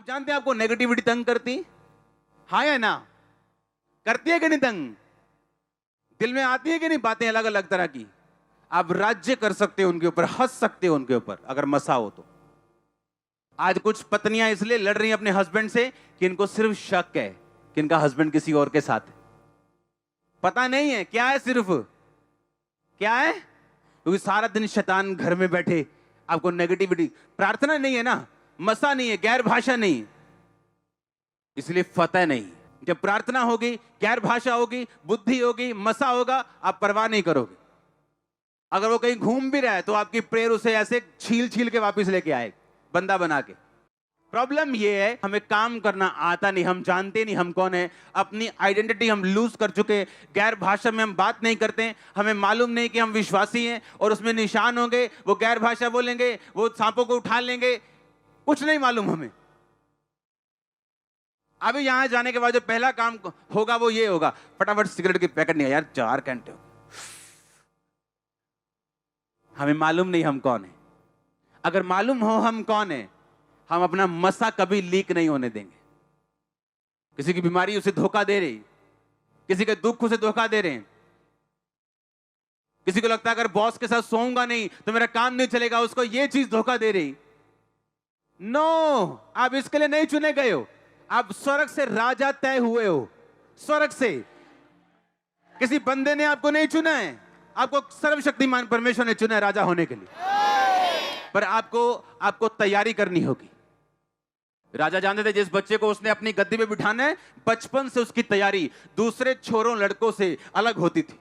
जानते हैं आपको नेगेटिविटी तंग करती, हाँ या ना? करती है कि नहीं तंग? दिल में आती है कि नहीं बातें अलग अलग तरह की? आप राज्य कर सकते हो उनके ऊपर, हंस सकते हो उनके ऊपर अगर मसा हो तो। आज कुछ पत्नियां इसलिए लड़ रही हैं अपने हस्बैंड से कि इनको सिर्फ शक है कि इनका हस्बैंड किसी और के साथ है। पता नहीं है क्या है, सिर्फ क्या है, क्योंकि सारा दिन शैतान घर में बैठे आपको नेगेटिविटी। प्रार्थना नहीं है ना, मसा नहीं है, गैर भाषा नहीं, इसलिए फतह नहीं। जब प्रार्थना होगी, गैर भाषा होगी, बुद्धि होगी, मसा होगा, आप परवाह नहीं करोगे। अगर वो कहीं घूम भी रहा है तो आपकी प्रेयर उसे ऐसे छील छील के वापस लेके आए, बंदा बना के। प्रॉब्लम ये है, हमें काम करना आता नहीं, हम जानते नहीं हम कौन है, अपनी आइडेंटिटी हम लूज कर चुके। गैर भाषा में हम बात नहीं करते, हमें मालूम नहीं कि हम विश्वासी हैं और उसमें निशान होंगे, वो गैर भाषा बोलेंगे, वो सांपों को उठा लेंगे, कुछ नहीं मालूम हमें। अभी यहां जाने के बाद जो पहला काम होगा वो ये होगा, फटाफट सिगरेट की पैकेट नहीं है यार, 4 घंटे। हमें मालूम नहीं हम कौन है। अगर मालूम हो हम कौन है, हम अपना मसा कभी लीक नहीं होने देंगे। किसी की बीमारी उसे धोखा दे रही, किसी के दुख उसे धोखा दे रहे हैं, किसी को लगता है अगर बॉस के साथ सोऊंगा नहीं तो मेरा काम नहीं चलेगा, उसको ये चीज धोखा दे रही। नो, आप इसके लिए नहीं चुने गए हो, आप स्वर्ग से राजा तय हुए हो। स्वर्ग से किसी बंदे ने आपको नहीं चुना है, आपको सर्वशक्तिमान परमेश्वर ने चुना है राजा होने के लिए। पर आपको तैयारी करनी होगी। राजा जानते थे जिस बच्चे को उसने अपनी गद्दी पे बिठाना है, बचपन से उसकी तैयारी दूसरे छोरों लड़कों से अलग होती थी।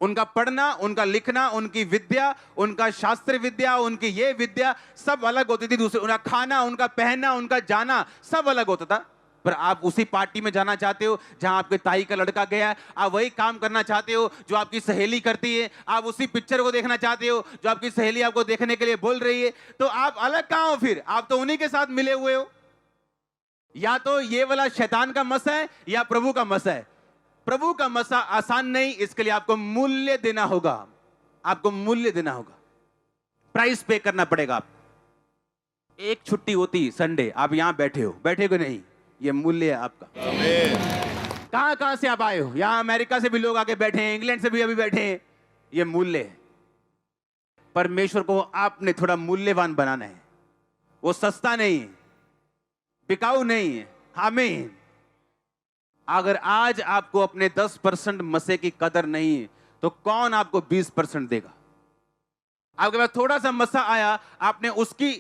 उनका पढ़ना, उनका लिखना, उनकी विद्या, उनका शास्त्र विद्या, उनकी ये विद्या सब अलग होती थी दूसरे। उनका खाना, उनका पहनना, उनका जाना सब अलग होता था। पर आप उसी पार्टी में जाना चाहते हो जहां आपके ताई का लड़का गया है, आप वही काम करना चाहते हो जो आपकी सहेली करती है, आप उसी पिक्चर को देखना चाहते हो जो आपकी सहेली आपको देखने के लिए बोल रही है, तो आप अलग कहां हो फिर? आप तो उन्हीं के साथ मिले हुए हो। या तो ये वाला शैतान का मसा है या प्रभु का मसा है। प्रभु का मसा आसान नहीं, इसके लिए आपको मूल्य देना होगा, आपको मूल्य देना होगा, प्राइस पे करना पड़ेगा। आप एक छुट्टी होती संडे, आप यहां बैठे हो, बैठे को नहीं, ये मूल्य है आपका। कहां कहां से आप आए हो? यहां अमेरिका से भी लोग आके बैठे हैं, इंग्लैंड से भी अभी बैठे हैं, ये मूल्य है। परमेश्वर को आपने थोड़ा मूल्यवान बनाना है। वो सस्ता नहीं है, बिकाऊ नहीं है। आमीन। अगर आज आपको अपने 10% मसे की कदर नहीं है तो कौन आपको 20% देगा? आपके पास थोड़ा सा मसा आया, आपने उसकी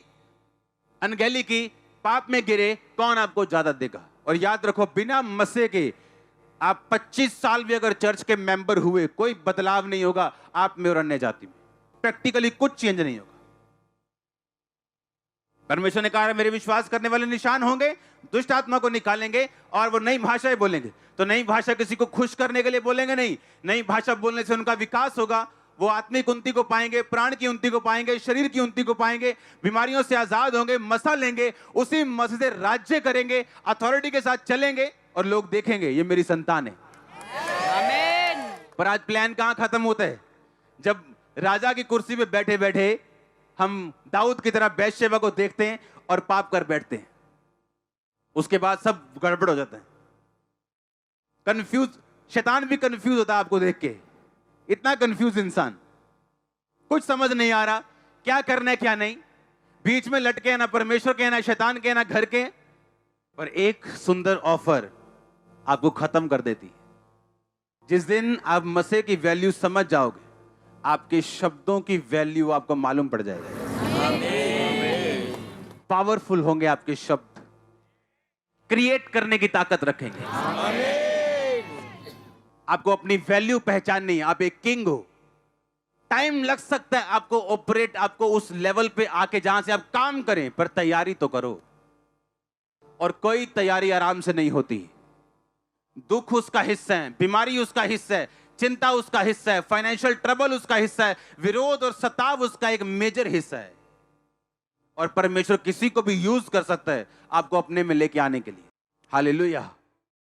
अनगैली की, पाप में गिरे, कौन आपको ज्यादा देगा? और याद रखो, बिना मसे के आप 25 साल भी अगर चर्च के मेंबर हुए, कोई बदलाव नहीं होगा आप में और अन्य जाति में। प्रैक्टिकली कुछ चेंज नहीं होगा। परमेश्वर ने कहा मेरे विश्वास करने वाले निशान होंगे, दुष्ट आत्मा को निकालेंगे और वो नई भाषाएं बोलेंगे। तो नई भाषा किसी को खुश करने के लिए बोलेंगे नहीं, नई भाषा बोलने से उनका विकास होगा, वो आत्मिक उन्नति को पाएंगे, प्राण की उन्नति को पाएंगे, शरीर की उन्नति को पाएंगे, बीमारियों से आजाद होंगे, मसा लेंगे, उसी मसे से राज्य करेंगे, अथॉरिटी के साथ चलेंगे और लोग देखेंगे ये मेरी संतान है। आमीन। पर आज प्लान कहां खत्म होता है? जब राजा की कुर्सी पे बैठे बैठे हम दाऊद की तरह बैतशेबा को देखते हैं और पाप कर बैठते हैं, उसके बाद सब गड़बड़ हो जाता है। कंफ्यूज, शैतान भी कंफ्यूज होता है आपको देख के। इतना कंफ्यूज इंसान, कुछ समझ नहीं आ रहा क्या करना है क्या नहीं, बीच में लटके, ना परमेश्वर के, ना शैतान के, ना घर के। पर एक सुंदर ऑफर आपको खत्म कर देती है। जिस दिन आप मसीह की वैल्यू समझ जाओगे, आपके शब्दों की वैल्यू आपको मालूम पड़ जाएगा। पावरफुल होंगे आपके शब्द, क्रिएट करने की ताकत रखेंगे। आपको अपनी वैल्यू पहचाननी है, आप एक किंग हो। टाइम लग सकता है आपको ऑपरेट, आपको उस लेवल पे आके जहां से आप काम करें, पर तैयारी तो करो। और कोई तैयारी आराम से नहीं होती। दुख उसका हिस्सा है, बीमारी उसका हिस्सा है, चिंता उसका हिस्सा है, फाइनेंशियल ट्रबल उसका हिस्सा है, विरोध और सताव उसका एक मेजर हिस्सा है। और परमेश्वर किसी को भी यूज कर सकता है आपको अपने में लेके आने के लिए। हालेलुया।